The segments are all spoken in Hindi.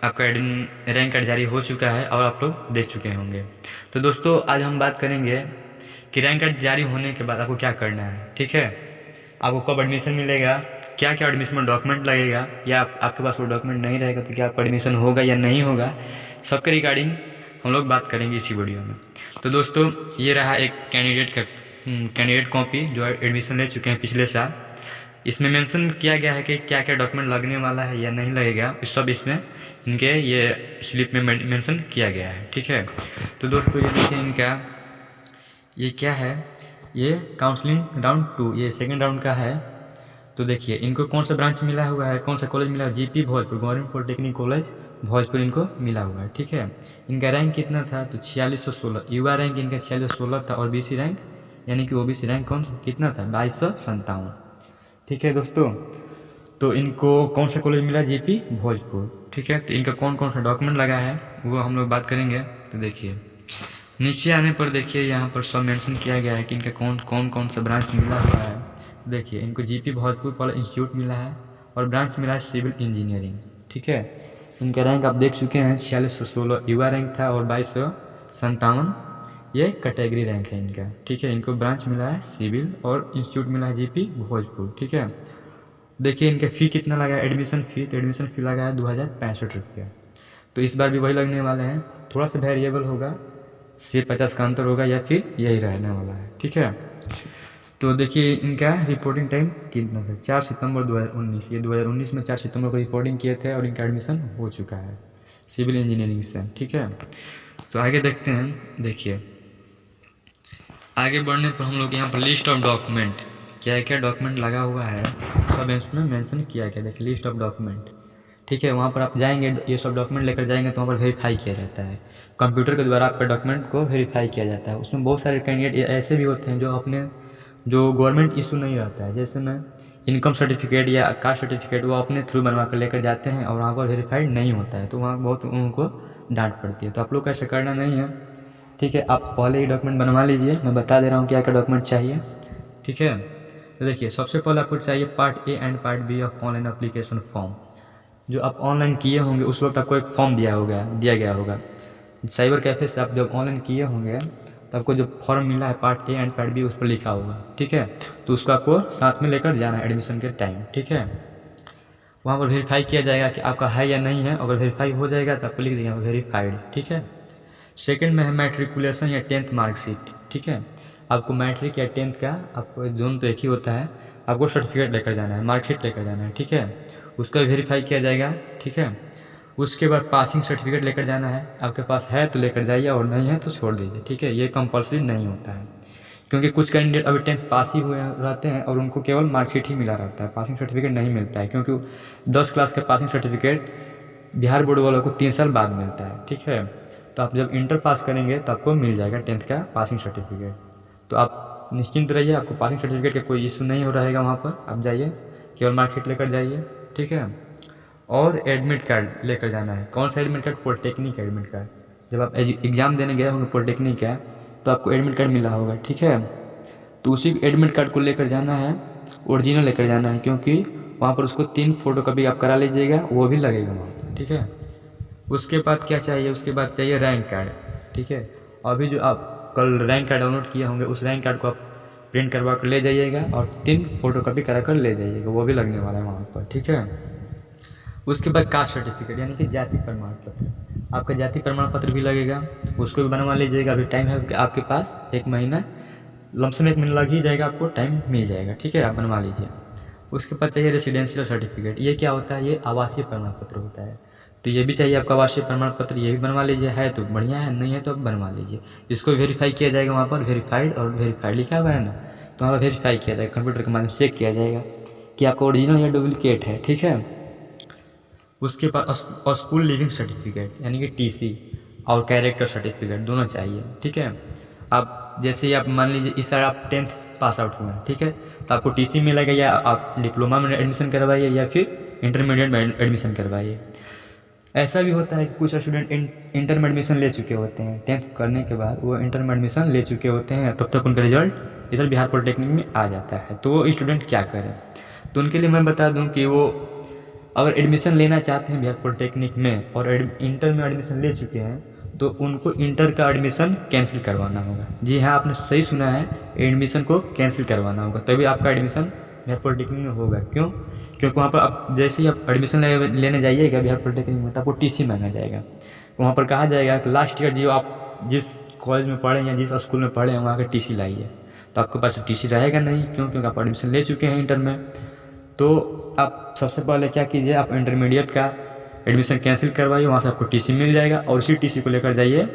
आपका रैंक कार्ड जारी हो चुका है और आप लोग देख चुके होंगे। तो दोस्तों आज हम बात करेंगे कि रैंक कार्ड जारी होने के बाद आपको क्या करना है, ठीक है। आपको कब एडमिशन मिलेगा, क्या क्या एडमिशन में डॉक्यूमेंट लगेगा, या आपके पास वो डॉक्यूमेंट नहीं रहेगा तो क्या आपका एडमिशन होगा या नहीं होगा, सबके रिगार्डिंग हम लोग बात करेंगे इसी वीडियो में। तो दोस्तों ये रहा एक कैंडिडेट कॉपी जो एडमिशन ले चुके हैं पिछले साल। इसमें मेंशन किया गया है कि क्या क्या डॉक्यूमेंट लगने वाला है या नहीं लगेगा, इस सब इसमें इनके ये स्लिप में मेंशन किया गया है, ठीक है। तो दोस्तों ये देखिए इनका ये क्या है, ये काउंसलिंग राउंड 2, ये सेकंड राउंड का है। तो देखिए इनको कौन सा ब्रांच मिला हुआ है, कौन सा कॉलेज मिला है, GP Bhojpur, government polytechnic college Bhojpur इनको मिला हुआ है, ठीक है। इनका रैंक कितना था, तो 4616, युवा रैंक इनका 4616 था, और बीसी रैंक यानी कि ओबीसी रैंक कौन कितना था, 2257, ठीक है दोस्तों। तो इनको कौन सा कॉलेज मिला, जीपी भोजपुर, ठीक है। तो इनका कौन कौन सा डॉक्यूमेंट लगा है वो हम लोग बात करेंगे। तो देखिए नीचे आने पर देखिए यहाँ पर सब मेंशन किया गया है कि इनका कौन सा ब्रांच मिला हुआ है। देखिए इनको जीपी भोजपुर पॉली इंस्टीट्यूट मिला है और ब्रांच मिला है सिविल इंजीनियरिंग, ठीक है। इनका रैंक आप देख चुके हैं 4616 युवा रैंक था, और 2257 ये कैटेगरी रैंक है इनका, ठीक है। इनको ब्रांच मिला है सिविल और इंस्टीट्यूट मिला है जीपी भोजपुर, ठीक है। देखिए इनका फ़ी कितना लगा है, एडमिशन फ़ी, तो एडमिशन फ़ी लगा है 2065 रुपया। तो इस बार भी वही लगने वाले हैं, थोड़ा सा वेरिएबल होगा, से 50 का अंतर होगा या फिर यही रहने वाला है, ठीक है। तो देखिए इनका रिपोर्टिंग टाइम कितना था, 4 सितंबर 2019, ये 2019 में 4 सितंबर को रिपोर्टिंग किए थे और इनका एडमिशन हो चुका है सिविल इंजीनियरिंग से, ठीक है। तो आगे देखते हैं। देखिए आगे बढ़ने पर हम लोग यहाँ पर लिस्ट ऑफ डॉक्यूमेंट, क्या क्या डॉक्यूमेंट लगा हुआ है सब इसमें मेंशन किया गया। देखिए लिस्ट ऑफ डॉक्यूमेंट, ठीक है। वहाँ पर आप जाएंगे, ये सब डॉक्यूमेंट लेकर जाएंगे तो वहाँ पर वेरीफाई किया जाता है, कंप्यूटर के द्वारा आपके डॉक्यूमेंट को वेरीफाई किया जाता है। उसमें बहुत सारे कैंडिडेट ऐसे भी होते हैं जो गवर्नमेंट इशू नहीं रहता है, जैसे मैं इनकम सर्टिफिकेट या कास्ट सर्टिफिकेट, वो अपने थ्रू बनवा कर लेकर जाते हैं और वहाँ पर वेरीफाइड नहीं होता है, तो वहाँ बहुत उनको डांट पड़ती है। तो आप लोग को ऐसा करना नहीं है, ठीक है। आप पहले ही डॉक्यूमेंट बनवा लीजिए, मैं बता दे रहा हूँ क्या क्या डॉक्यूमेंट चाहिए, ठीक है। तो देखिए सबसे पहले आपको चाहिए part A and part B of online application form. जो आप ऑनलाइन किए होंगे उस वक्त आपको एक फॉर्म दिया गया होगा साइबर कैफ़े से। आप जब ऑनलाइन किए होंगे तो आपको जो फॉर्म मिला है part A and part B उस पर लिखा होगा, ठीक है। तो उसको आपको साथ में लेकर जाना है एडमिशन के टाइम, ठीक है। वहाँ पर वेरीफाई किया जाएगा कि आपका है या नहीं है, अगर वेरीफाई हो जाएगा तो आपको लिख देंगे वेरीफाइड, ठीक है। सेकंड में है मैट्रिकुलेशन या 10th मार्कशीट, ठीक है। आपको मैट्रिक या 10th का, आपको दोनों तो एक ही होता है, आपको सर्टिफिकेट लेकर जाना है, मार्कशीट लेकर जाना है, ठीक है। उसका वेरीफाई किया जाएगा, ठीक है। उसके बाद पासिंग सर्टिफिकेट लेकर जाना है, आपके पास है तो लेकर जाइए और नहीं है तो छोड़ दीजिए, ठीक है। ये कंपलसरी नहीं होता है, क्योंकि कुछ कैंडिडेट अभी 10th पास ही हुए रहते हैं और उनको केवल मार्कशीट ही मिला रहता है, पासिंग सर्टिफिकेट नहीं मिलता है, क्योंकि 10 क्लास का पासिंग सर्टिफिकेट बिहार बोर्ड वालों को 3 साल बाद मिलता है, ठीक है। तो आप जब इंटर पास करेंगे तो आपको मिल जाएगा 10th का पासिंग सर्टिफिकेट। तो आप निश्चिंत रहिए, आपको पासिंग सर्टिफिकेट का कोई इशू नहीं हो रहेगा, वहाँ पर आप जाइए केवल मार्कशीट लेकर जाइए, ठीक है। और एडमिट कार्ड लेकर जाना है। कौन सा admit card, polytechnic admit card. जब आप एग्ज़ाम देने गए होंगे पॉलिटेक्निक का तो आपको एडमिट कार्ड मिला होगा, ठीक है। तो उसी एडमिट कार्ड को लेकर जाना है, ओरिजिनल लेकर जाना है, क्योंकि वहाँ पर उसको 3 फोटो कॉपी आप करा लीजिएगा, वो भी लगेगा वहाँ, ठीक है। उसके बाद क्या चाहिए, उसके बाद चाहिए रैंक कार्ड, ठीक है। अभी जो आप कल रैंक कार्ड डाउनलोड किए होंगे उस रैंक कार्ड को आप प्रिंट करवा कर ले जाइएगा और 3 फोटो कॉपी करा कर ले जाइएगा, वो भी लगने वाला है वहाँ पर, ठीक है। उसके बाद कास्ट सर्टिफिकेट यानी कि जाति प्रमाण पत्र, आपका जाति प्रमाण पत्र भी लगेगा, उसको भी बनवा लीजिएगा। अभी टाइम है आपके पास, 1 महीना, लमसम 1 महीना लग ही जाएगा, आपको टाइम मिल जाएगा, ठीक है। आप बनवा लीजिए। उसके बाद चाहिए रेसिडेंशियल सर्टिफिकेट, ये क्या होता है, ये आवासीय प्रमाण पत्र होता है, तो ये भी चाहिए आपका आवासीय प्रमाण पत्र, ये भी बनवा लीजिए, है तो बढ़िया है, नहीं है तो बनवा लीजिए। इसको वेरीफाई किया जाएगा वहाँ पर, वेरीफाइड और वेरीफाइड लिखा हुआ है ना, तो वहाँ पर वेरीफाई किया जाएगा, कंप्यूटर के माध्यम से चेक किया जाएगा कि आपका ओरिजिनल या डुप्लीकेट है, ठीक है। उसके बाद स्कूल लिविंग सर्टिफिकेट यानी कि टीसी और कैरेक्टर सर्टिफिकेट दोनों चाहिए, ठीक है। आप जैसे ही आप मान लीजिए इस साल आप 10th पास आउट हुए हैं, ठीक है, तो आपको टीसी मिलेगा, या आप डिप्लोमा में एडमिशन करवाइए या फिर इंटरमीडिएट में एडमिशन करवाइए। ऐसा भी होता है कि कुछ स्टूडेंट इंटर में एडमिशन ले चुके होते हैं, 10th करने के बाद वो इंटर में एडमिशन ले चुके होते हैं, तब तक उनका रिजल्ट इधर बिहार पॉलिटेक्निक में आ जाता है, तो वो स्टूडेंट क्या करें। तो उनके लिए मैं बता दूं कि वो अगर एडमिशन लेना चाहते हैं बिहार पॉलिटेक्निक में और इंटर में एडमिशन ले चुके हैं तो उनको इंटर का एडमिशन कैंसिल करवाना होगा। जी हाँ, आपने सही सुना है, एडमिशन को कैंसिल करवाना होगा, तभी आपका एडमिशन बिहार पॉलिटेक्निक में होगा। क्यों? क्योंकि वहाँ पर आप जैसे ही आप एडमिशन लेने जाइएगा बिहार पॉलिटेक्निक में तो आपको टीसी मांगा जाएगा। वहाँ पर कहा जाएगा कि लास्ट ईयर जो आप जिस कॉलेज में पढ़े या जिस स्कूल में पढ़े हैं वहाँ का टीसी लाइए, तो आपके पास टीसी रहेगा नहीं। क्यों? क्योंकि आप एडमिशन ले चुके हैं इंटर में। तो आप सबसे पहले क्या कीजिए, आप इंटरमीडिएट का एडमिशन कैंसिल करवाइए, वहाँ से आपको टीसी मिल जाएगा और उसी टीसी को लेकर जाइए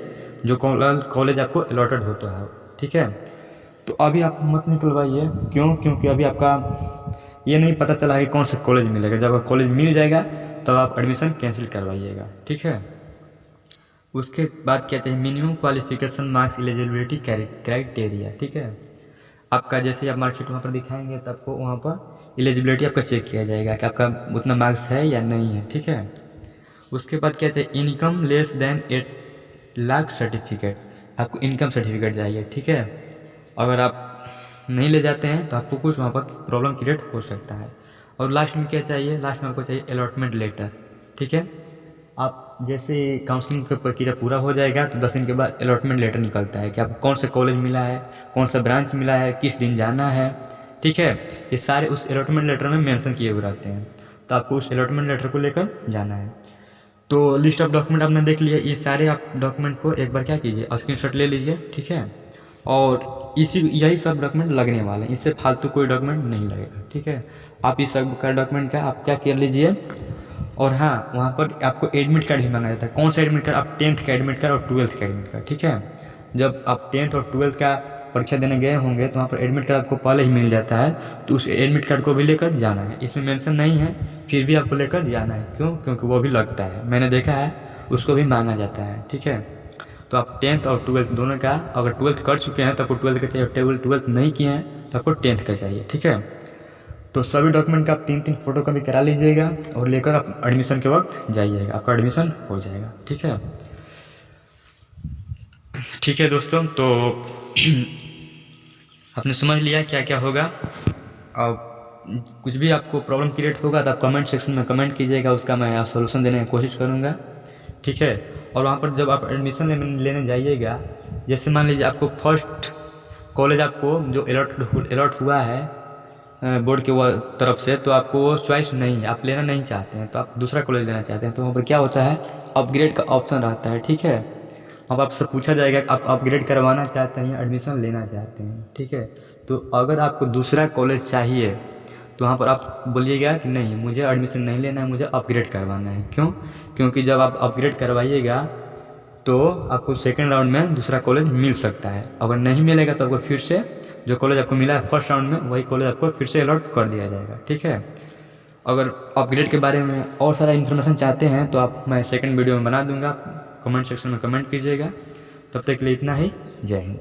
जो कॉलेज आपको अलॉटेड होता है। ठीक है, तो अभी आप मत निकलवाइए। क्यों? क्योंकि अभी आपका ये नहीं पता चला है कि कौन सा कॉलेज मिलेगा। जब आपका कॉलेज मिल जाएगा तब तो आप एडमिशन कैंसिल करवाइएगा। ठीक है, उसके बाद क्या चाहिए, minimum qualification marks eligibility criteria. ठीक है, आपका जैसे आप मार्कशीट वहाँ पर दिखाएंगे तो आपको वहाँ पर एलिजिबिलिटी आपका चेक किया जाएगा कि आपका उतना मार्क्स है या नहीं है। ठीक है, उसके बाद क्या चाहिए, income less than 8 lakh certificate, आपको इनकम सर्टिफिकेट चाहिए। ठीक है, अगर आप नहीं ले जाते हैं तो आपको कुछ वहाँ पर प्रॉब्लम क्रिएट हो सकता है। और लास्ट में क्या चाहिए, लास्ट में आपको चाहिए अलॉटमेंट लेटर। ठीक है, आप जैसे काउंसलिंग का प्रक्रिया पूरा हो जाएगा तो 10 दिन के बाद अलॉटमेंट लेटर निकलता है कि आपको कौन सा कॉलेज मिला है, कौन सा ब्रांच मिला है, किस दिन जाना है। ठीक है, ये सारे उस अलॉटमेंट लेटर में मेंशन किए हुए रहते हैं, तो आपको उस अलॉटमेंट लेटर को लेकर जाना है। तो लिस्ट ऑफ डॉक्यूमेंट आपने देख लिया, ये सारे आप डॉक्यूमेंट को एक बार क्या कीजिए, स्क्रीनशॉट ले लीजिए। ठीक है, और यही सब डॉक्यूमेंट लगने वाले हैं, इससे फालतू कोई डॉक्यूमेंट नहीं लगेगा। ठीक है, आप इस सब का डॉक्यूमेंट का आप क्या कर लीजिए। और हाँ, वहाँ पर आपको एडमिट कार्ड भी मांगा जाता है। कौन सा एडमिट कार्ड, आप 10th का एडमिट कार्ड और 12th का एडमिट कार्ड। ठीक है, जब आप 10th और 12th का परीक्षा देने गए होंगे तो वहाँ पर एडमिट कार्ड आपको पहले ही मिल जाता है, तो उस एडमिट कार्ड को भी लेकर जाना है। इसमें मेंशन नहीं है, फिर भी आपको लेकर जाना है। क्यों? क्योंकि वो भी लगता है, मैंने देखा है, उसको भी मांगा जाता है। ठीक है, तो आप 10th और 12th दोनों का, अगर 12th कर चुके हैं तो आपको 12th का चाहिए, 12th नहीं किए हैं तो आपको 10th का चाहिए। ठीक है, तो सभी डॉक्यूमेंट का आप 3-3 फोटो कॉपी करा लीजिएगा और लेकर आप एडमिशन के वक्त जाइएगा, आपका एडमिशन हो जाएगा। ठीक है, ठीक है दोस्तों, तो आपने समझ लिया क्या क्या होगा। अब कुछ भी आपको प्रॉब्लम क्रिएट होगा तो आप कमेंट सेक्शन में कमेंट कीजिएगा, उसका मैं सॉल्यूशन देने की कोशिश करूँगा। ठीक है, और वहाँ पर जब आप एडमिशन लेने जाइएगा, जैसे मान लीजिए आपको फर्स्ट कॉलेज आपको जो अलॉट हुआ है बोर्ड के तरफ से, तो आपको वो चॉइस नहीं है, आप लेना नहीं चाहते हैं, तो आप दूसरा कॉलेज लेना चाहते हैं, तो वहाँ पर क्या होता है, अपग्रेड का ऑप्शन रहता है। ठीक है, अब आपसे पूछा जाएगा कि आप अपग्रेड करवाना चाहते हैं या एडमिशन लेना चाहते हैं। ठीक है, तो अगर आपको दूसरा कॉलेज चाहिए तो वहाँ पर आप बोलिएगा कि नहीं, मुझे एडमिशन नहीं लेना है, मुझे अपग्रेड करवाना है। क्यों? क्योंकि जब आप अपग्रेड करवाइएगा तो आपको सेकेंड राउंड में दूसरा कॉलेज मिल सकता है। अगर नहीं मिलेगा तो आपको फिर से जो कॉलेज आपको मिला है फर्स्ट राउंड में, वही कॉलेज आपको फिर से अलॉट कर दिया जाएगा। ठीक है, अगर अपग्रेड के बारे में और सारा इन्फॉर्मेशन चाहते हैं तो आप मैं सेकंड वीडियो में बना दूंगा, कमेंट सेक्शन में कमेंट कीजिएगा। तब तक के लिए इतना ही, जय हिंद।